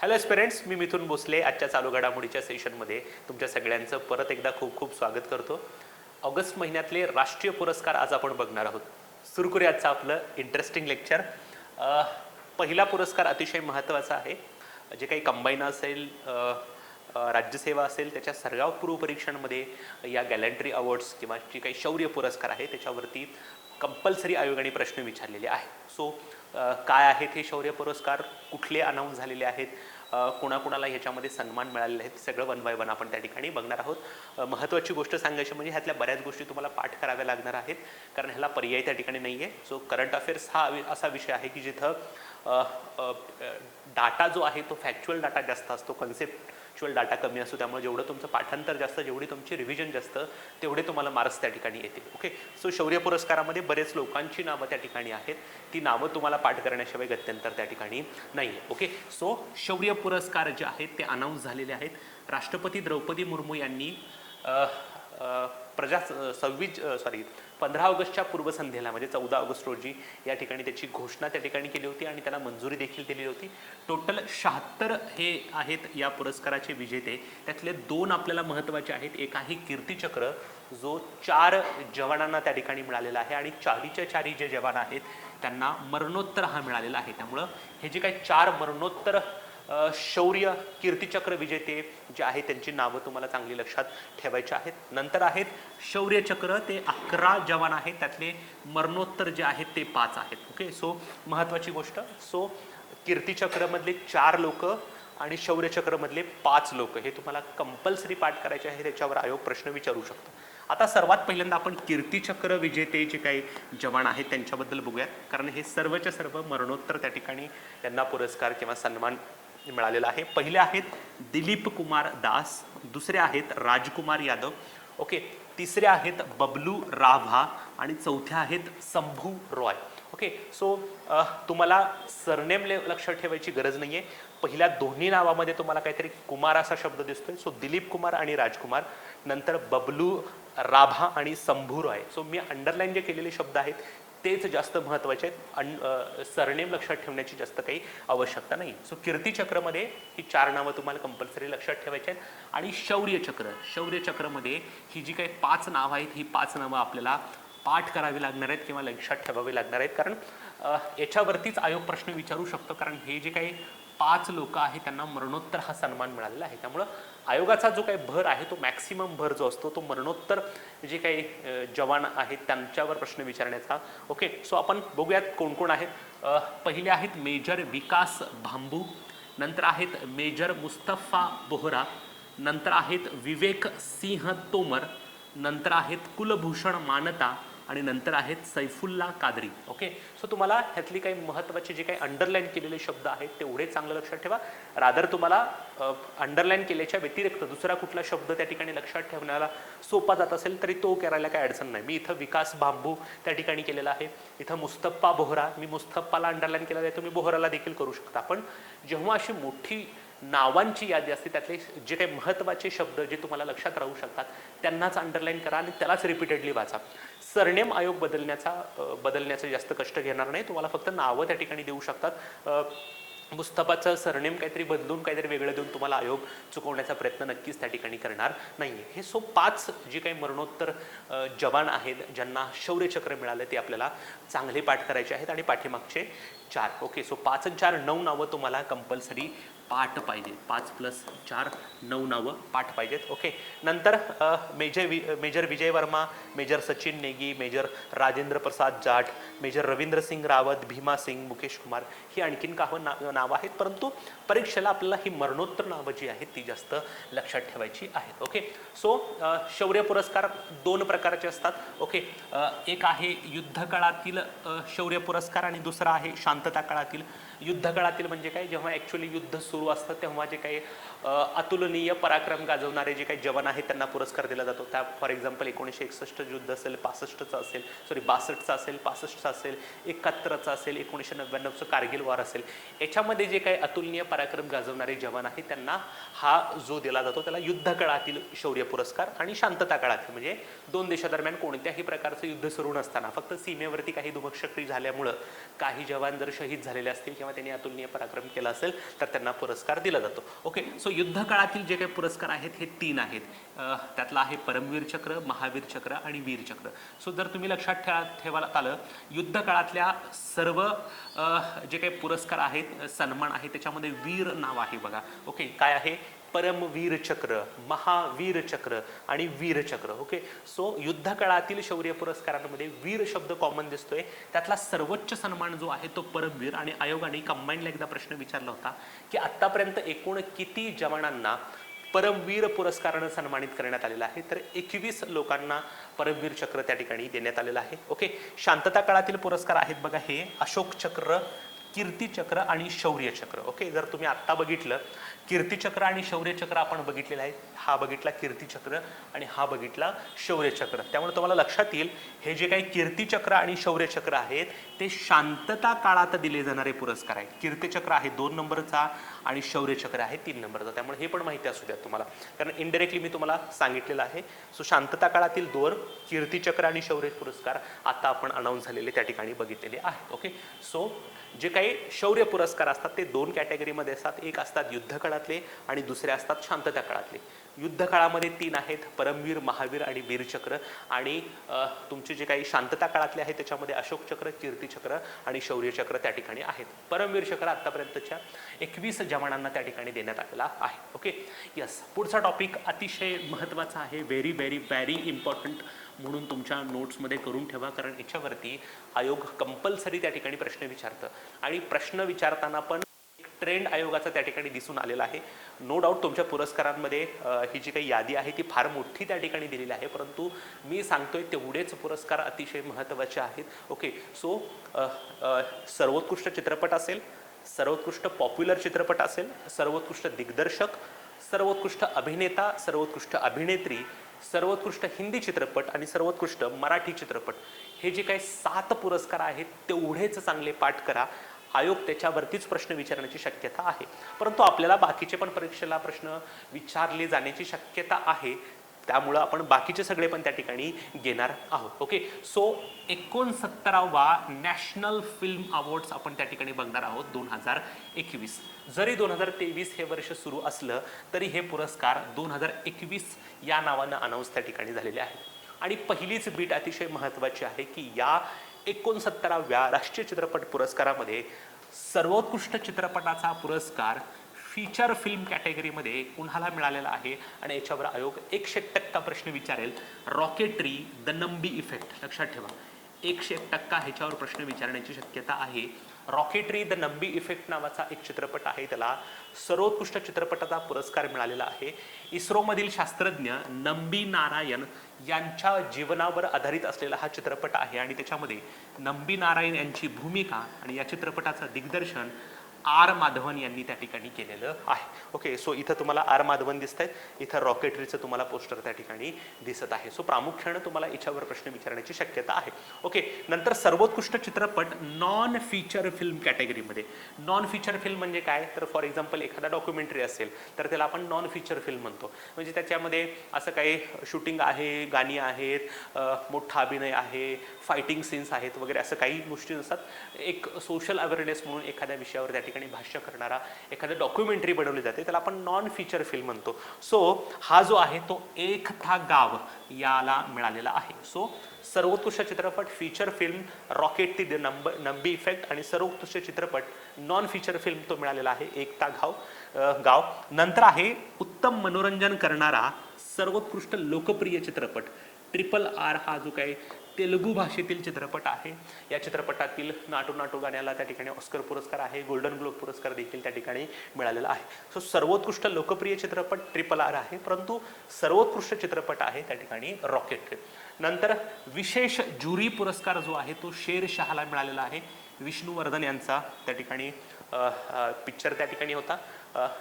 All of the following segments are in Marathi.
हॅलो एस्पिरंट्स, मी मिथुन भोसले. आजच्या चालू घडामोडीच्या सेशनमध्ये तुमच्या सगळ्यांचं परत एकदा खूप खूप स्वागत करतो. ऑगस्ट महिन्यातले राष्ट्रीय पुरस्कार आज आपण बघणार आहोत. सुरू करूया आजचं आपलं इंटरेस्टिंग लेक्चर. पहिला पुरस्कार अतिशय महत्त्वाचा आहे. जे काही कंबाईन असेल, राज्यसेवा असेल, त्याच्या सराव पूर्व परीक्षांमध्ये या गॅलंट्री अवॉर्ड्स किंवा जे काही शौर्य पुरस्कार आहे त्याच्यावरती कंपल्सरी आयोगाने प्रश्न विचारलेले आहेत. सो काय आहेत हे शौर्य पुरस्कार, कुठले अनाऊन्स झालेले आहेत, कोणाकोणाला ह्याच्यामध्ये सन्मान मिळालेले आहेत, सगळं वन बाय वन आपण त्या ठिकाणी बघणार आहोत. महत्त्वाची गोष्ट सांगायची म्हणजे ह्यातल्या बऱ्याच गोष्टी तुम्हाला पाठ कराव्या लागणार आहेत, कारण ह्याला पर्याय त्या ठिकाणी नाही आहे. सो करंट अफेअर्स हा असा विषय आहे की जिथं डाटा जो आहे तो फॅक्च्युअल डाटा जास्त असतो, कन्सेप्च्युअल डाटा कमी असतो. त्यामुळे जेवढं तुमचं पाठांतर जास्त, जेवढी तुमची रिव्हिजन जास्त, तेवढे तुम्हाला मार्क्स त्या ठिकाणी येतील. ओके, सो शौर्य पुरस्कारामध्ये बरेच लोकांची नावं त्या ठिकाणी आहेत. ती नावं तुम्हाला पाठ करण्याशिवाय गत्यंतर त्या ठिकाणी नाही आहे. ओके, सो शौर्य पुरस्कार जे आहेत ते अनाऊन्स झालेले आहेत. राष्ट्रपती द्रौपदी मुर्मू यांनी 15 ऑगस्टच्या पूर्वसंध्येला म्हणजे 14 ऑगस्ट रोजी या ठिकाणी त्याची घोषणा त्या ठिकाणी केली होती आणि त्याला मंजुरी देखील दिली होती. टोटल 76 हे आहेत या पुरस्काराचे विजेते. त्यातले 2 आपल्याला महत्त्वाचे आहेत. एक आहे कीर्तिचक्र, जो 4 जवानांना त्या ठिकाणी मिळालेला आहे आणि 4च्या 4 जे जवान आहेत त्यांना मरणोत्तर हा मिळालेला आहे. त्यामुळं हे जे काही 4 मरणोत्तर शौर्य कीर्तिचक्र विजेते जे आहेत त्यांची नावं तुम्हाला चांगली लक्षात ठेवायची आहेत. नंतर आहेत शौर्यचक्र, ते 11 जवान आहेत, त्यातले मरणोत्तर जे आहेत ते 5 आहेत. ओके, सो महत्त्वाची गोष्ट. सो कीर्तिचक्रमधले 4 लोक आणि शौर्यचक्रमधले 5 लोक हे तुम्हाला कंपल्सरी पाठ करायचे आहे. त्याच्यावर आयोग प्रश्न विचारू शकतो. आता सर्वात पहिल्यांदा आपण कीर्तिचक्र विजेते जे काही जवान आहेत त्यांच्याबद्दल बघूयात, कारण हे सर्वच्या सर्व मरणोत्तर त्या ठिकाणी त्यांना पुरस्कार किंवा सन्मान मिळालेला आहे. पहिले आहेत दिलीप कुमार दास, दुसरे आहेत राजकुमार यादव, ओके, तिसरे आहेत बबलू राभा आणि चौथ्या आहेत शंभू रॉय. ओके, सो तुम्हाला सरनेम लक्षात ठेवायची गरज नाही आहे. पहिल्या दोन्ही नावामध्ये तुम्हाला काहीतरी कुमार असा शब्द दिसतोय. सो दिलीप कुमार आणि राजकुमार, नंतर बबलू राभा आणि शंभू रॉय. सो मी अंडरलाईन जे केलेले शब्द आहेत तेच जास्त महत्त्वाचे आहेत. सरनेम लक्षात ठेवण्याची जास्त काही आवश्यकता नाही. सो कीर्तिचक्रमध्ये ही 4 नावं तुम्हाला कंपल्सरी लक्षात ठेवायची आहेत. आणि शौर्यचक्रमध्ये ही जी काही 5 नावं आहेत, ही 5 नावं आपल्याला पाठ करावी लागणार आहेत किंवा लक्षात ठेवावी लागणार आहेत, कारण याच्यावरतीच आयोग प्रश्न विचारू शकतो. कारण हे जे काही 5 लोक आहेत त्यांना मरणोत्तर हा सन्मान मिळालेला आहे. त्यामुळं आयोगाचा जो काही भर आहे तो मॅक्सिमम भर जो असतो तो मरणोत्तर जे काही जवान आहेत त्यांच्यावर प्रश्न विचारण्याचा. ओके, सो आपण बघूयात कोण कोण आहेत. पहिले आहेत मेजर विकास भांबू, नंतर आहेत मेजर मुस्तफा बोहरा, नंतर आहेत विवेक सिंह तोमर, नंतर आहेत कुलभूषण मानता आणि नंतर आहेत सैफुल्ला कादरी. ओके, सो तुम्हाला ह्यातली काही महत्त्वाचे जे काही अंडरलाईन केलेले शब्द आहेत तेवढे चांगलं लक्षात ठेवा. रादर तुम्हाला अंडरलाईन केल्याच्या व्यतिरिक्त दुसरा कुठला शब्द त्या ठिकाणी लक्षात ठेवण्याला सोपा जात असेल तरी तो करायला काही अडचण नाही. मी इथं विकास बांबू त्या ठिकाणी केलेला आहे. इथं मुस्तफा बोहरा, मी मुस्तफाला अंडरलाईन केलेला आहे, तुम्ही बोहराला देखील करू शकता. पण जेव्हा अशी मोठी नावांची यादी असते त्यातले जे काही महत्त्वाचे शब्द जे तुम्हाला लक्षात राहू शकतात त्यांनाच अंडरलाईन करा आणि त्यालाच रिपीटेडली वाचा. सरनेम आयोग बदलण्याचं जास्त कष्ट घेणार नाही. तुम्हाला फक्त नावं त्या ठिकाणी देऊ शकतात. मुस्तफाचं सरनेम काहीतरी बदलून काहीतरी वेगळं देऊन तुम्हाला आयोग चुकवण्याचा प्रयत्न नक्कीच त्या ठिकाणी करणार नाही. हे 5 जे काही मरणोत्तर जवान आहेत ज्यांना शौर्यचक्र मिळालं ते आपल्याला चांगले पाठ करायचे आहेत आणि पाठीमागचे 4. ओके, सो 5 आणि 4 9 नावं तुम्हाला कंपल्सरी पाठ पाहिजे. 5 + 4 9 नावं पाठ पाहिजेत. ओके, नंतर मेजर विजय Verma, major Sachin Negi, major Rajendra Prasad Jat, major Ravindra Singh Rawat, Bhima Singh, Mukesh Kumar ही आणखीन काही नावं आहेत. परंतु परीक्षेला आपल्याला ही मरणोत्तर नावं जी आहेत ती जास्त लक्षात ठेवायची आहेत. ओके, सो शौर्य पुरस्कार 2 प्रकारचे असतात. ओके, एक आहे युद्धकाळातील शौर्य पुरस्कार आणि दुसरा आहे शांतता काळातील. युद्धकाळातील म्हणजे काय, जेव्हा ॲक्च्युअली युद्ध सुरू असतं तेव्हा जे काही अतुलनीय पराक्रम गाजवणारे जे काही जवान आहेत त्यांना पुरस्कार दिला जातो. त्या फॉर एक्झाम्पल 1961 युद्ध असेल, 65चं असेल, 62चं असेल, 65चं असेल, 71चं असेल, 1999चं कारगिल वॉर असेल. याच्यामध्ये जे काही अतुलनीय पराक्रम गाजवणारे जवान आहेत त्यांना हा जो दिला जातो त्याला युद्धकाळातील शौर्य पुरस्कार. आणि शांतता काळातील म्हणजे 2 देशादरम्यान कोणत्याही प्रकारचं युद्ध सुरू नसताना फक्त सीमेवरती काही दुभक्षक्रिया झाल्यामुळं काही जवान जर शहीद झालेले असतील किंवा त्यांनी अतुलनीय पराक्रम केला असेल तर त्यांना पुरस्कार दिला जातो. ओके, सो युद्ध काळातील जे काही पुरस्कार आहेत हे 3 आहेत. त्यातला आहे परमवीर चक्र, महावीर चक्र आणि वीर चक्र. सो जर तुम्ही लक्षात ठेवायला आलं, युद्ध काळातल्या सर्व जे काही पुरस्कार आहेत, सन्मान आहे, त्याच्यामध्ये वीर नाव आहे बघा. ओके, काय आहे? परमवीर चक्र, महावीर चक्र आणि वीर चक्र. ओके, सो युद्ध काळातील शौर्य पुरस्कारांमध्ये वीर शब्द कॉमन दिसतोय. त्यातला सर्वोच्च सन्मान जो आहे तो परमवीर. आणि आयोगाने कंबाईनला एकदा प्रश्न विचारला होता की आतापर्यंत एकूण किती जवानांना परमवीर पुरस्कारानं सन्मानित करण्यात आलेलं आहे, तर 21 लोकांना परमवीर चक्र त्या ठिकाणी देण्यात आलेलं आहे. ओके, शांतता काळातील पुरस्कार आहेत बघा, हे अशोक चक्र, कीर्ती चक्र आणि शौर्य चक्र. ओके, जर तुम्ही आत्ता बघितलं, कीर्ती चक्र आणि शौर्य चक्र आपण बघितलेलं आहे. हा बघितला कीर्ती चक्र आणि हा बघितला शौर्य चक्र. त्यामुळे तुम्हाला लक्षात येईल हे जे काही कीर्ती चक्र आणि शौर्य चक्र आहेत ते शांतता काळात दिले जाणारे पुरस्कार आहेत. कीर्ती चक्र आहे 2 नंबरचा आणि शौर्य चक्र आहे 3 नंबरचा. त्यामुळे हे पण माहिती असू द्या तुम्हाला, कारण इनडायरेक्टली मी तुम्हाला सांगितलेलं आहे. सो शांतता काळातील 2 कीर्ती चक्र आणि शौर्य पुरस्कार आता आपण अनाऊन्स झालेले त्या ठिकाणी बघितलेले आहेत. ओके, सो जे काही शौर्य पुरस्कार असतात ते 2 कॅटेगरीमध्ये असतात. एक असतात युद्ध काळातले आणि दुसरे असतात शांतता काळातले. युद्ध काळामध्ये 3 आहेत, परमवीर, महावीर आणि वीरचक्र. आणि तुमचे जे काही शांतता काळातले आहेत त्याच्यामध्ये अशोक चक्र, कीर्ती चक्र आणि शौर्य चक्र त्या ठिकाणी आहेत. परमवीर चक्र आतापर्यंतच्या 21 जवानांना त्या ठिकाणी देण्यात आलेला आहे. ओके, यस, पुढचा टॉपिक अतिशय महत्त्वाचा आहे, व्हेरी व्हेरी व्हेरी इम्पॉर्टंट, म्हणून तुमच्या नोट्समध्ये करून ठेवा, कारण याच्यावरती आयोग कंपल्सरी त्या ठिकाणी प्रश्न विचारतं. आणि प्रश्न विचारताना पण ट्रेंड आयोगाचा त्या ठिकाणी दिसून आलेला आहे. नो डाऊट तुमच्या पुरस्कारांमध्ये ही जी काही यादी आहे ती फार मोठी त्या ठिकाणी दिलेली आहे, परंतु मी सांगतोय तेवढेच पुरस्कार अतिशय महत्त्वाचे आहेत. ओके, सो सर्वोत्कृष्ट चित्रपट असेल, सर्वोत्कृष्ट पॉप्युलर चित्रपट असेल, सर्वोत्कृष्ट दिग्दर्शक, सर्वोत्कृष्ट अभिनेता, सर्वोत्कृष्ट अभिनेत्री, सर्वोत्कृष्ट हिंदी चित्रपट आणि सर्वोत्कृष्ट मराठी चित्रपट, हे जे काही 7 पुरस्कार आहेत तेवढेच चांगले पाठ करा. आयोग त्याच्यावरतीच प्रश्न विचारण्याची शक्यता आहे, परंतु आपल्याला बाकीचे पण परीक्षेला प्रश्न विचारले जाण्याची शक्यता आहे, त्यामुळं आपण बाकीचे सगळे पण त्या ठिकाणी घेणार आहोत. ओके, सो 69वा नॅशनल फिल्म अवॉर्ड्स आपण त्या ठिकाणी बघणार आहोत 2021. जरी 2023 हे वर्ष सुरू असलं तरी हे पुरस्कार 2021 या नावानं अनाऊन्स त्या ठिकाणी झालेले आहेत. आणि पहिलीच बीट अतिशय महत्त्वाची आहे की या 69व्या राष्ट्रीय चित्रपट पुरस्कारामध्ये सर्वोत्कृष्ट चित्रपटाचा पुरस्कार फीचर फिल्म कॅटेगरीमध्ये कुणाला मिळालेला आहे. आणि याच्यावर आयोग 100% प्रश्न विचारेल. रॉकेटरी, द नंबी इफेक्ट, लक्षात ठेवा, 101% ह्याच्यावर प्रश्न विचारण्याची शक्यता आहे. रॉकेटरी द नंबी इफेक्ट नावाचा एक चित्रपट आहे, त्याला सर्वोत्कृष्ट चित्रपटाचा पुरस्कार मिळालेला आहे. इस्रोमधील शास्त्रज्ञ नंबी नारायण यांच्या जीवनावर आधारित असलेला हा चित्रपट आहे. आणि त्याच्यामध्ये नंबी नारायण यांची भूमिका आणि या चित्रपटाचं दिग्दर्शन आर माधवन यांनी त्या ठिकाणी केलेलं आहे. ओके, सो इथं तुम्हाला आर माधवन दिसत आहेत, इथं रॉकेटरीचं तुम्हाला पोस्टर त्या ठिकाणी दिसत आहे. सो प्रामुख्याने तुम्हाला याच्यावर प्रश्न विचारण्याची शक्यता आहे. ओके, नंतर सर्वोत्कृष्ट चित्रपट नॉन फीचर फिल्म कॅटेगरीमध्ये. नॉन फीचर फिल्म म्हणजे काय, तर फॉर एक्झाम्पल एखादा डॉक्युमेंटरी असेल तर त्याला आपण नॉन फीचर फिल्म म्हणतो. म्हणजे त्याच्यामध्ये असं काही शूटिंग आहे, गाणी आहेत, मोठा अभिनय आहे, फायटिंग सीन्स आहेत वगैरे, असं काही गोष्टी नसतात. एक सोशल अवेअरनेस म्हणून एखाद्या विषयावर त्या ठिकाणी भाष्य करणारा एखादी डॉक्युमेंटरी बनवली जाते, त्याला आपण नॉन फीचर फिल्म म्हणतो. सो हा जो आहे तो एक था गाव याला मिळालेला आहे. सो सर्वोत्कृष्ट चित्रपट feature film rocket the Nambi effect आणि सर्वोत्कृष्ट चित्रपट नॉन फीचर फिल्म तो मिळालेला आहे एक था गाव. नंतर आहे उत्तम मनोरंजन करणारा सर्वोत्कृष्ट लोकप्रिय चित्रपट RRR. हा जो काही तेलुगू भाषेतील चित्रपट आहे, या चित्रपटातील नाटू नाटू गाण्याला त्या ठिकाणी ऑस्कर पुरस्कार आहे, गोल्डन ग्लोब पुरस्कार देखील त्या ठिकाणी मिळालेला आहे. सो सर्वोत्कृष्ट लोकप्रिय चित्रपट RRR आहे, परंतु सर्वोत्कृष्ट चित्रपट आहे त्या ठिकाणी रॉकेट. नंतर विशेष ज्युरी पुरस्कार जो आहे तो शेरशाहला मिळालेला आहे. विष्णुवर्धन यांचा त्या ठिकाणी पिक्चर त्या ठिकाणी होता.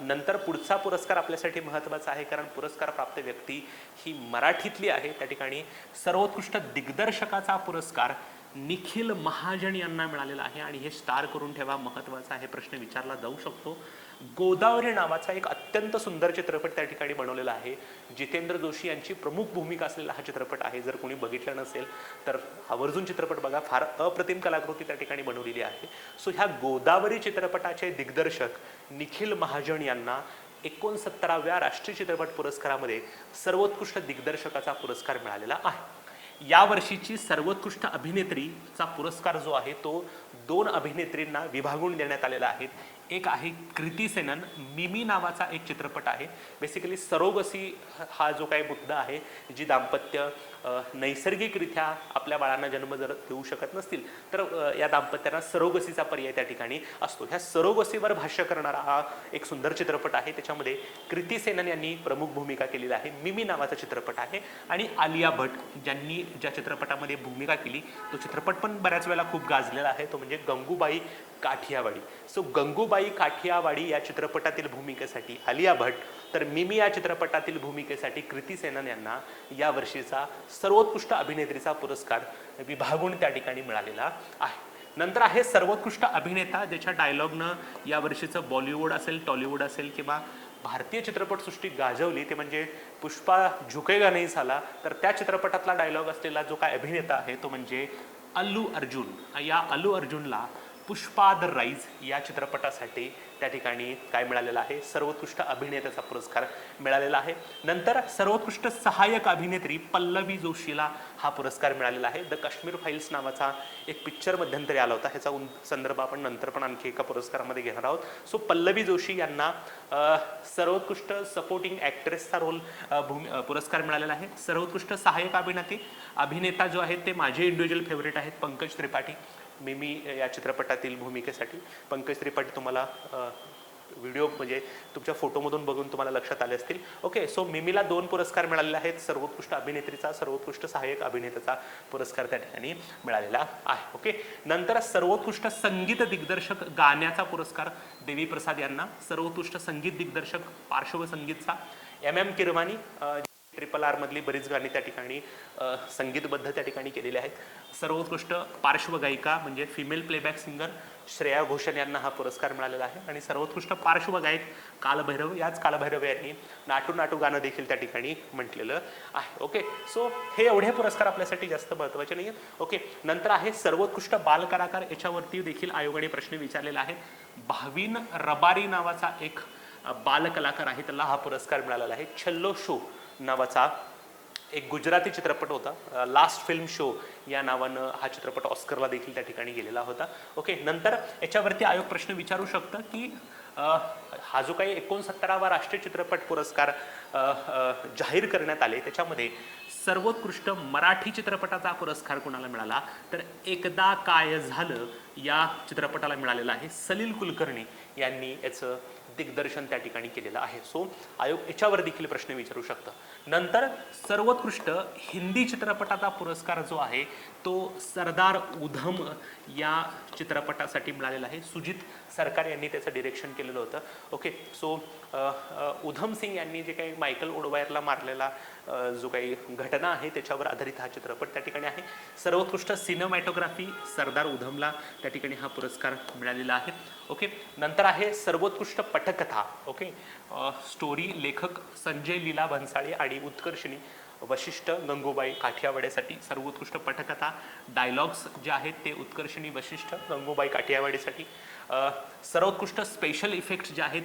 नंतर पुढचा पुरस्कार आपल्यासाठी महत्त्वाचा आहे, कारण पुरस्कार प्राप्त व्यक्ती ही मराठीतली आहे. त्या ठिकाणी सर्वोत्कृष्ट दिग्दर्शकाचा पुरस्कार निखिल महाजन यांना मिळालेला आहे. आणि हे स्टार करून ठेवा, महत्त्वाचा आहे, प्रश्न विचारला जाऊ शकतो. गोदावरी नावाचा एक अत्यंत सुंदर चित्रपट त्या ठिकाणी बनवलेला आहे. जितेंद्र जोशी यांची प्रमुख भूमिका असलेला हा चित्रपट आहे. जर कोणी बघितला नसेल तर आवर्जून चित्रपट बघा. फार अप्रतिम कलाकृती त्या ठिकाणी बनवलेली आहे. सो ह्या गोदावरी चित्रपटाचे दिग्दर्शक निखिल महाजन यांना 69व्या राष्ट्रीय चित्रपट पुरस्कारामध्ये सर्वोत्कृष्ट दिग्दर्शकाचा पुरस्कार मिळालेला आहे. या वर्षीची सर्वोत्कृष्ट अभिनेत्रीचा पुरस्कार जो आहे तो 2 अभिनेत्रींना विभागून देण्यात आलेला आहे. एक आहे कृती सेनन. मिमी नावाचा एक चित्रपट आहे. बेसिकली सरोगसी हा जो काही मुद्दा आहे, जी दाम्पत्य नैसर्गिकरित्या आपल्या बाळांना जन्म जर देऊ शकत नसतील तर या दाम्पत्यांना सरोगसीचा पर्याय त्या ठिकाणी असतो. ह्या सरोगसीवर भाष्य करणारा हा एक सुंदर चित्रपट आहे. त्याच्यामध्ये कृती सेनन यांनी प्रमुख भूमिका केलेली आहे. मिमी नावाचा चित्रपट आहे. आणि आलिया भट ज्यांनी ज्या चित्रपटामध्ये भूमिका केली तो चित्रपट पण बऱ्याच वेळेला खूप गाजलेला आहे, तो म्हणजे गंगूबाई काठियावाडी. सो गंगूबाई काठियावाडी या चित्रपटातील भूमिकेसाठी आलिया भट, तर मिमी या चित्रपटातील भूमिकेसाठी कृती सेनन यांना या वर्षीचा सर्वोत्कृष्ट अभिनेत्रीचा पुरस्कार विभागून त्या ठिकाणी मिळालेला आहे. नंतर आहे सर्वोत्कृष्ट अभिनेता, ज्याच्या डायलॉगनं या वर्षीचं बॉलिवूड असेल, टॉलिवूड असेल किंवा भारतीय चित्रपटसृष्टी गाजवली, ते म्हणजे पुष्पा झुकेगा नहीं साला. तर त्या चित्रपटातला डायलॉग असलेला जो काय अभिनेता आहे तो म्हणजे अल्लू अर्जुन. या अल्लू अर्जुनला पुष्पा द राईज या चित्रपटासाठी त्या ठिकाणी काय मिळालेला आहे, सर्वोत्कृष्ट अभिनेत्याचा पुरस्कार मिळालेला आहे. नंतर सर्वोत्कृष्ट सहाय्यक अभिनेत्री पल्लवी जोशीला हा पुरस्कार मिळालेला आहे. द काश्मीर फाईल्स नावाचा एक पिक्चर मध्यंतरी आला होता, ह्याचा संदर्भ आपण नंतर पण आणखी एका पुरस्कारामध्ये घेणार आहोत. सो पल्लवी जोशी यांना सर्वोत्कृष्ट सपोर्टिंग ॲक्ट्रेसचा रोल पुरस्कार मिळालेला आहे. सर्वोत्कृष्ट सहाय्यक अभिनेता जो आहे ते माझे इंडिव्हिज्युअल फेवरेट आहेत पंकज त्रिपाठी. मिमी या चित्रपटातील भूमिकेसाठी पंकज त्रिपाठी तुम्हाला व्हिडिओ म्हणजे तुमच्या फोटोमधून बघून तुम्हाला लक्षात आले असतील. ओके, सो मिमीला 2 पुरस्कार मिळालेले आहेत. सर्वोत्कृष्ट अभिनेत्रीचा, सर्वोत्कृष्ट सहाय्यक अभिनेत्याचा पुरस्कार त्या ठिकाणी मिळालेला आहे. ओके, नंतर सर्वोत्कृष्ट संगीत दिग्दर्शक गाण्याचा पुरस्कार देवी प्रसाद यांना. सर्वोत्कृष्ट संगीत दिग्दर्शक पार्श्वसंगीतचा MM किरवानी. RRR मधली बरीच गाणी त्या ठिकाणी संगीतबद्ध त्या ठिकाणी केलेली आहेत. सर्वोत्कृष्ट पार्श्वगायिका म्हणजे female playback singer Shreya Ghoshal यांना हा पुरस्कार मिळालेला आहे. आणि सर्वोत्कृष्ट पार्श्वगायक कालभैरव, याच कालभैरव यांनी नाटू नाटू गाणं देखील त्या ठिकाणी म्हटलेलं आहे. ओके, सो हे एवढे पुरस्कार आपल्यासाठी जास्त महत्त्वाचे नाही आहेत. ओके, नंतर आहे सर्वोत्कृष्ट बालकलाकार. याच्यावरती देखील आयोगाने प्रश्न विचारलेला आहे. भाविन रबारी नावाचा एक बालकलाकार आहे, त्याला हा पुरस्कार मिळालेला आहे. छल्लो शो नावाचा एक गुजराती चित्रपट होता, लास्ट फिल्म शो या नावानं हा चित्रपट ऑस्करला देखील त्या ठिकाणी गेलेला होता. ओके, नंतर याच्यावरती आयोग प्रश्न विचारू शकतं की हा जो काही 69वा राष्ट्रीय चित्रपट पुरस्कार जाहीर करण्यात आले त्याच्यामध्ये सर्वोत्कृष्ट मराठी चित्रपटाचा पुरस्कार कोणाला मिळाला, तर एकदा काय झालं या चित्रपटाला मिळालेला आहे. सलील कुलकर्णी यांनी याचं दिग्दर्शन त्या ठिकाणी केलेलं आहे. सो आयोग याच्यावर देखील प्रश्न विचारू शकतं. नंतर सर्वोत्कृष्ट हिंदी चित्रपटाचा पुरस्कार जो आहे तो सरदार उधम या चित्रपटासाठी मिळालेला आहे. सुजित सरकार यांनी त्याचं डिरेक्शन केलेलं होतं. ओके, सो उधम सिंग यांनी जे काही मायकल ओडवायरला मारलेला जो काही घटना आहे त्याच्यावर आधारित हा चित्रपट त्या ठिकाणी आहे. सर्वोत्कृष्ट सिनेमॅटोग्राफी सरदार उधमला त्या ठिकाणी हा पुरस्कार मिळालेला आहे. ओके, नंतर आहे सर्वोत्कृष्ट पटकथा. ओके, स्टोरी लेखक संजय लीला भन्साळी आणि उत्कर्षिणी वशिष्ठ गंगूबाई काठियावाडीसाठी सर्वोत्कृष्ट पटकथा. डायलॉग्स जे आहेत ते उत्कर्षिणी वशिष्ठ गंगूबाई काठियावाडीसाठी. सर्वोत्कृष्ट स्पेशल इफेक्ट्स जे आहेत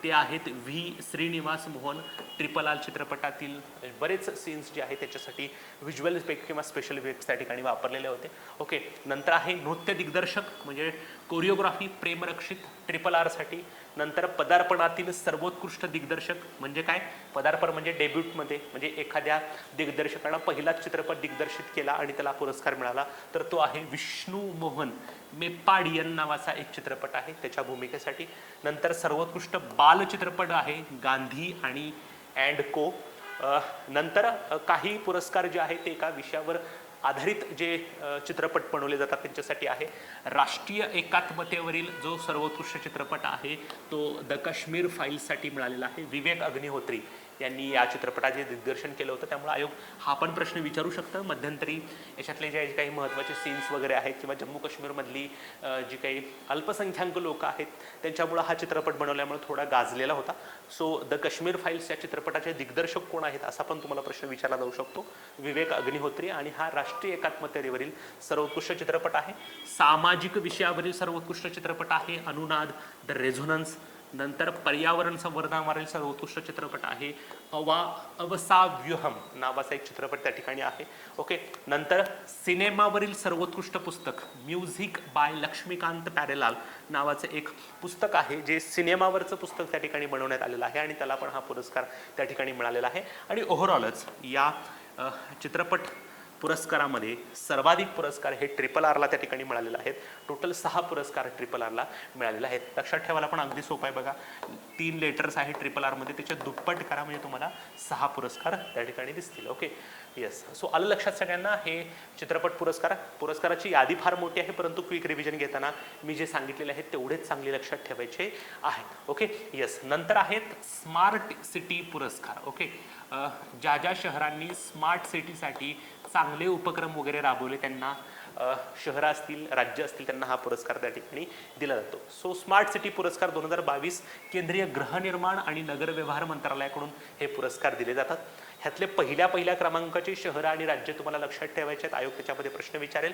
ते आहेत व्ही श्रीनिवास मोहन. RRR चित्रपटातील बरेच सीन्स जे आहेत त्याच्यासाठी व्हिज्युअल इफेक्ट किंवा स्पेशल इफेक्ट्स त्या ठिकाणी वापरलेले होते. ओके, नंतर आहे नृत्य दिग्दर्शक म्हणजे कोरिओग्राफी प्रेमरक्षित RRR साठी. नंतर पदार्पणातील सर्वोत्कृष्ट दिग्दर्शक म्हणजे काय, पदार्पण म्हणजे डेब्यूटमध्ये म्हणजे एखाद्या दिग्दर्शकानं पहिलाच चित्रपट दिग्दर्शित केला आणि त्याला पुरस्कार मिळाला तर तो आहे विष्णू मोहन मेप्पाडियन नावाचा एक चित्रपट आहे त्याच्या भूमिकेसाठी. नंतर सर्वोत्कृष्ट बाल चित्रपट आहे गांधी आणि अँड को. नंतर काही पुरस्कार जे आहेत ते एका विषयावर आधारित जे चित्रपट बनवले जातात त्यांच्यासाठी आहे. राष्ट्रीय एकात्मतेवरील जो सर्वोत्कृष्ट चित्रपट आहे तो द काश्मीर फाईल्ससाठी मिळालेला आहे. विवेक अग्निहोत्री यांनी या चित्रपटाचे दिग्दर्शन केलं होतं. त्यामुळे आयोग हा पण प्रश्न विचारू शकतं. मध्यंतरी याच्यातले जे काही महत्त्वाचे सीन्स वगैरे आहेत किंवा जम्मू काश्मीरमधली जी काही अल्पसंख्याक लोक आहेत त्यांच्यामुळं हा चित्रपट बनवल्यामुळे थोडा गाजलेला होता. सो द काश्मीर फाईल्स या चित्रपटाचे दिग्दर्शक कोण आहेत असा पण तुम्हाला प्रश्न विचारला जाऊ शकतो. विवेक अग्निहोत्री. आणि हा राष्ट्रीय एकात्मतेवरील सर्वोत्कृष्ट चित्रपट आहे. सामाजिक विषयावरील सर्वोत्कृष्ट चित्रपट आहे अनुनाद, द रेझोनन्स. नंतर पर्यावरण संवर्धनावरील सर्वोत्कृष्ट चित्रपट आहे अवसाव्यूहम नावाचा एक चित्रपट त्या ठिकाणी आहे. ओके. नंतर सिनेमावरील सर्वोत्कृष्ट पुस्तक म्युझिक बाय लक्ष्मीकांत प्यारेलाल नावाचं एक पुस्तक आहे जे सिनेमावरचं पुस्तक त्या ठिकाणी बनवण्यात आलेलं आहे आणि त्याला पण हा पुरस्कार त्या ठिकाणी मिळालेला आहे. आणि ओव्हरऑलच या चित्रपट पुरस्कारामध्ये सर्वाधिक पुरस्कार हे RRRला त्या ठिकाणी मिळालेले आहेत. टोटल 6 पुरस्कार RRRला मिळालेले आहेत. लक्षात ठेवायला पण अगदी सोपं आहे बघा. 3 लेटर्स आहेत RRR मध्ये, त्याच्या दुप्पट करा म्हणजे तुम्हाला 6 पुरस्कार त्या ठिकाणी दिसतील. ओके. येस. सो आलं लक्षात सगळ्यांना. हे चित्रपट पुरस्काराची यादी फार मोठी आहे परंतु क्विक रिव्हिजन घेताना मी जे सांगितलेले आहेत तेवढेच चांगले लक्षात ठेवायचे आहेत. ओके. येस. नंतर आहेत स्मार्ट सिटी पुरस्कार. ओके. ज्या ज्या शहरांनी स्मार्ट सिटीसाठी चांगले उपक्रम वगैरे राबवले त्यांना शहरं असतील राज्य असतील त्यांना हा पुरस्कार त्या ठिकाणी दिला जातो. सो स्मार्ट सिटी पुरस्कार 2022 केंद्रीय गृहनिर्माण आणि नगर व्यवहार मंत्रालयाकडून हे पुरस्कार दिले जातात. ह्यातले पहिल्या क्रमांकाची शहरं आणि राज्य तुम्हाला लक्षात ठेवायचे आहेत. आयोग त्याच्यामध्ये प्रश्न विचारेल.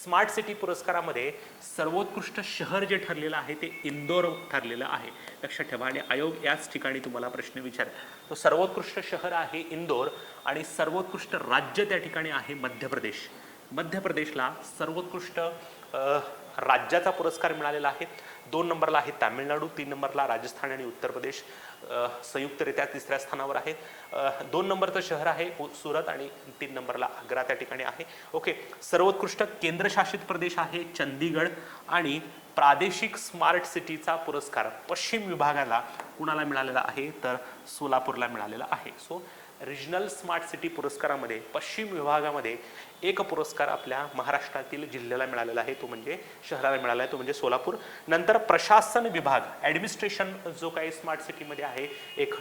स्मार्ट सिटी पुरस्कारामध्ये सर्वोत्कृष्ट शहर जे ठरलेलं आहे ते इंदोर ठरलेलं आहे. लक्षात ठेवा. आणि आयोग याच ठिकाणी तुम्हाला प्रश्न विचारेल. तो सर्वोत्कृष्ट शहर आहे इंदोर आणि सर्वोत्कृष्ट राज्य त्या ठिकाणी आहे मध्य प्रदेश. मध्य प्रदेशला सर्वोत्कृष्ट राज्याचा पुरस्कार मिळालेला आहे. 2 नंबरला आहे तामिळनाडू, 3 नंबरला राजस्थान आणि उत्तर प्रदेश संयुक्तरित्या 3ऱ्या स्थानावर आहे. 2 नंबरचं शहर आहे सुरत आणि 3 नंबरला आग्रा त्या ठिकाणी आहे. ओके. सर्वोत्कृष्ट केंद्रशासित प्रदेश आहे चंदीगड. आणि प्रादेशिक स्मार्ट सिटीचा पुरस्कार पश्चिम विभागाला कुणाला मिळालेला आहे तर सोलापूरला मिळालेला आहे. सो रिजनल स्मार्ट सिटी पुरस्कारामध्ये पश्चिम विभागामध्ये एक पुरस्कार आपल्या महाराष्ट्रातील जिल्ह्याला मिळालेला आहे, तो म्हणजे शहराला मिळाला आहे, तो म्हणजे सोलापूर. नंतर प्रशासन विभाग ॲडमिनिस्ट्रेशन जो काही स्मार्ट सिटीमध्ये आहे एक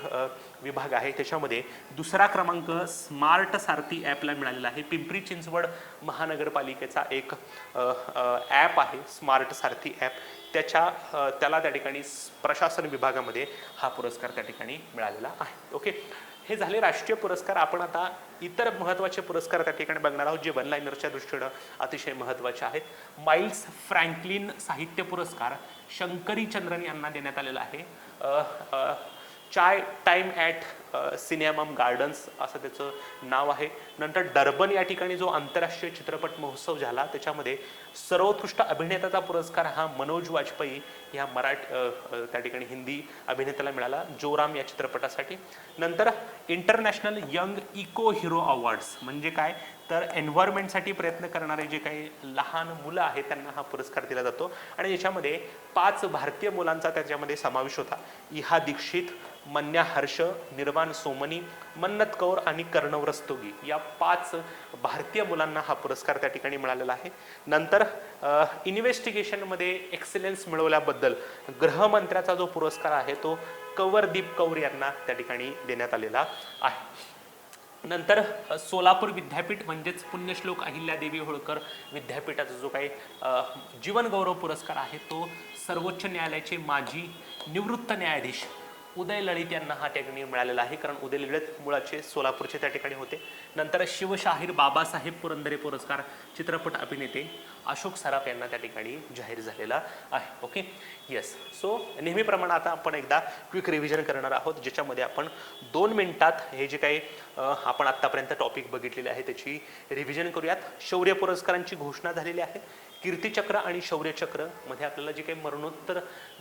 विभाग आहे त्याच्यामध्ये 2रा क्रमांक स्मार्ट सारथी ॲपला मिळालेला आहे. पिंपरी चिंचवड महानगरपालिकेचा एक ॲप आहे स्मार्ट सारथी ॲप, त्याला त्या ठिकाणी प्रशासन विभागामध्ये हा पुरस्कार त्या ठिकाणी मिळालेला आहे. ओके. हे झाले राष्ट्रीय पुरस्कार. आपण आता इतर महत्त्वाचे पुरस्कार त्या ठिकाणी बघणार आहोत जे वन लाइनरच्या दृष्टीनं अतिशय महत्त्वाचे आहेत. माइल्स फ्रँकलिन साहित्य पुरस्कार शंकरी चंद्रन यांना देण्यात आलेला आहे. चाय टाइम ॲट सिनेमम गार्डन्स असं त्याचं नाव आहे. नंतर डर्बन या ठिकाणी जो आंतरराष्ट्रीय चित्रपट महोत्सव झाला त्याच्यामध्ये सर्वोत्कृष्ट अभिनेत्याचा पुरस्कार हा मनोज वाजपेयी या त्या ठिकाणी हिंदी अभिनेत्याला मिळाला जोराम या चित्रपटासाठी. नंतर international young eco hero awards म्हणजे काय तर एन्व्हायरमेंटसाठी प्रयत्न करणारे जे काही लहान मुलं आहेत त्यांना हा पुरस्कार दिला जातो. आणि याच्यामध्ये 5 भारतीय मुलांचा त्याच्यामध्ये समावेश होता. इहा दीक्षित, मन्या हर्ष, निर्वाण सोमनी, मन्नत कौर आणि कर्णव रस्तोगी या 5 भारतीय मुलांना हा पुरस्कार त्या ठिकाणी मिळालेला आहे. नंतर इन्व्हेस्टिगेशनमध्ये एक्सलन्स मिळवल्याबद्दल गृहमंत्र्याचा जो पुरस्कार आहे तो कंवरदीप कौर यांना त्या ठिकाणी देण्यात आलेला आहे. नंतर सोलापूर विद्यापीठ म्हणजेच पुण्यश्लोक अहिल्यादेवी होळकर विद्यापीठाचा जो काही जीवन गौरव पुरस्कार आहे तो सर्वोच्च न्यायालयाचे माजी निवृत्त न्यायाधीश उदय ललित यांना हा त्या ठिकाणी मिळालेला आहे कारण उदय ललित मुळाचे सोलापूरचे त्या ठिकाणी होते. नंतर शिवशाहीर बाबासाहेब पुरंदरे पुरस्कार चित्रपट अभिनेते अशोक सराफ यांना त्या ठिकाणी जाहीर झालेला आहे. ओके. येस. सो नेहमीप्रमाणे आता आपण एकदा क्विक रिव्हिजन करणार आहोत ज्याच्यामध्ये आपण 2 मिनिटात हे जे काही आपण आत्तापर्यंत टॉपिक बघितलेले आहे त्याची रिव्हिजन करूयात. शौर्य पुरस्कारांची घोषणा झालेली आहे. कीर्तिचक्र आणि शौर्यचक्र मध्ये आपल्याला जे काही मरणोत्तर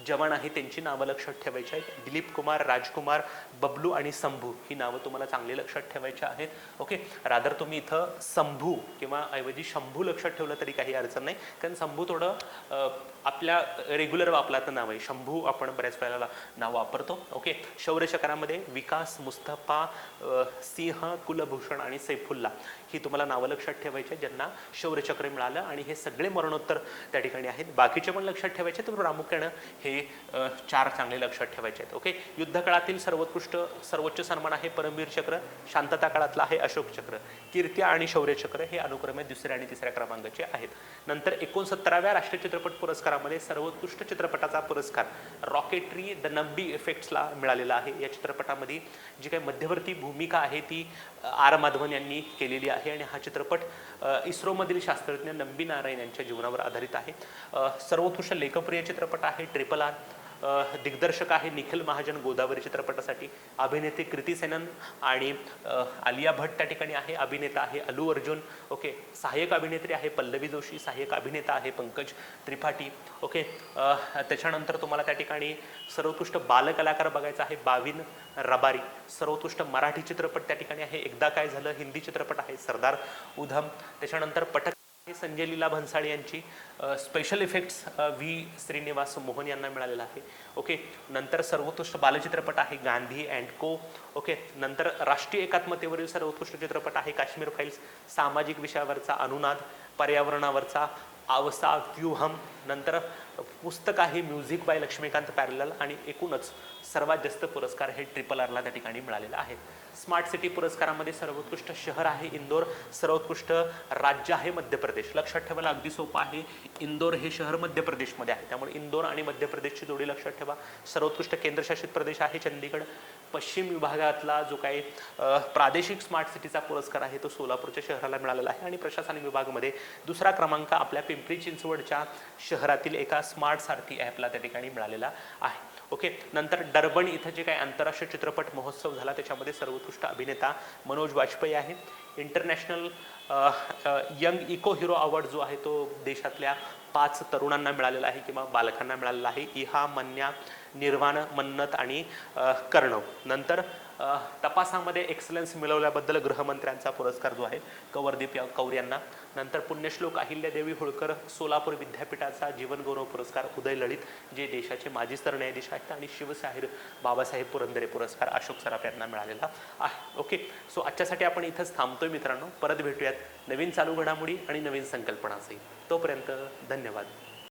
जवान आहे त्यांची नावं लक्षात ठेवायची आहेत. दिलीप कुमार, राजकुमार, बबलू आणि शंभू ही नावं तुम्हाला चांगली लक्षात ठेवायची आहेत. ओके. रादर तुम्ही इथं शंभू किंवा ऐवजी शंभू लक्षात ठेवलं तरी काही अडचण नाही कारण शंभू थोडं आपल्या रेग्युलर वापरातलं नाव आहे. शंभू आपण बऱ्याच वेळेला नाव वापरतो. ओके, शौर्य चक्रामध्ये विकास, मुस्तफा, सिंह, कुलभूषण आणि सैफुल्ला ही तुम्हाला नावं लक्षात ठेवायची ज्यांना शौर्य चक्र मिळालं आणि हे सगळे मरणोत्तर त्या ठिकाणी आहेत. बाकीचे पण लक्षात ठेवायचे, तर प्रामुख्यानं हे 4 चांगले लक्षात ठेवायचे आहेत. ओके, युद्धकाळातील सर्वोच्च सन्मान आहे परमवीर चक्र, शांतता काळातला आहे अशोक चक्र, कीर्ती आणि शौर्य चक्र हे अनुक्रमे 2ऱ्या आणि 3ऱ्या क्रमांकाचे आहेत. नंतर 69व्या राष्ट्रीय चित्रपट पुरस्कारामध्ये सर्वोत्कृष्ट चित्रपटाचा पुरस्कार रॉकेटरी द नंबी इफेक्ट्सला मिळालेला आहे. या चित्रपटामध्ये जी काही मध्यवर्ती भूमिका आहे ती आर माधवन यांनी केलेली आहे आणि हा चित्रपट इस्रोमधील शास्त्रज्ञ नंबी नारायण यांच्या जीवनावर आधारित आहे. सर्वोत्कृष्ट लेखप्रिय चित्रपट आहे RRR. दिग्दर्शक आहे निखिल महाजन गोदावरी चित्रपटासाठी. अभिनेत्री कृती सेनन आणि आलिया भट्ट त्या ठिकाणी आहे. अभिनेता आहे अल्लू अर्जुन. ओके, सहाय्यक अभिनेत्री आहे पल्लवी जोशी. सहाय्यक अभिनेता आहे पंकज त्रिपाठी. ओके, त्याच्यानंतर तुम्हाला त्या ठिकाणी सर्वोत्कृष्ट बालकलाकार बघायचा आहे बाविन रबारी. सर्वोत्कृष्ट मराठी चित्रपट त्या ठिकाणी आहे एकदा काय झालं. हिंदी चित्रपट आहे सरदार उधम. त्याच्यानंतर पटक संजय लीला भन्साळी यांची. Special effects V Srinivas Mohan यांना मिळालेला आहे. ओके, नंतर सर्वोत्कृष्ट बालचित्रपट आहे गांधी अँड को. ओके, नंतर राष्ट्रीय एकात्मतेवरील सर्वोत्कृष्ट चित्रपट आहे काश्मीर फाईल्स. सामाजिक विषयावरचा अनुनाद, पर्यावरणावरचा आवसा व्यूहम. नंतर पुस्तक आहे म्युझिक बाय लक्ष्मीकांत पॅरलल आणि एकूणच सर्वात जास्त पुरस्कार हे RRRला त्या ठिकाणी मिळालेला आहे. स्मार्ट सिटी पुरस्कारामध्ये सर्वोत्कृष्ट शहर आहे इंदोर. सर्वोत्कृष्ट राज्य आहे मध्य प्रदेश. लक्षात ठेवायला अगदी सोपं आहे, इंदोर हे शहर मध्य प्रदेशमध्ये आहे त्यामुळे इंदोर आणि मध्य प्रदेशची जोडी लक्षात ठेवा. सर्वोत्कृष्ट केंद्रशासित प्रदेश आहे चंदीगड. पश्चिम विभागातला जो काही प्रादेशिक स्मार्ट सिटीचा पुरस्कार आहे तो सोलापूरच्या शहराला मिळालेला आहे आणि प्रशासनिक विभागामध्ये 2रा क्रमांक आपल्या पिंपरी चिंचवडच्या शहरातील एका स्मार्ट सारथी ॲपला त्या ठिकाणी मिळालेला आहे. ओके, नंतर डर्बन इथं जे काही आंतरराष्ट्रीय चित्रपट महोत्सव झाला त्याच्यामध्ये सर्वोत्कृष्ट अभिनेता मनोज वाजपेयी आहे. International young eco hero award जो आहे तो देशातल्या 5 तरुणांना मिळालेला आहे किंवा बालकांना मिळालेला आहे. इहा, मन्या, निर्वाण, मन्नत आणि कर्णव. नंतर तपासामध्ये एक्सलन्स मिळवल्याबद्दल गृहमंत्र्यांचा पुरस्कार जो आहे कंवरदीप कौर यांना. नंतर पुण्यश्लोक अहिल्यादेवी होळकर सोलापूर विद्यापीठाचा जीवनगौरव पुरस्कार उदय ललित जे देशाचे माजी सरन्यायाधीश आहेत आणि शिवशाहीर बाबासाहेब पुरंदरे पुरस्कार अशोक सराफ यांना मिळालेला आहे. ओके, सो आजच्यासाठी आपण इथंच थांबतोय मित्रांनो. परत भेटूयात नवीन चालू घडामोडी आणि नवीन संकल्पनासही. तोपर्यंत धन्यवाद.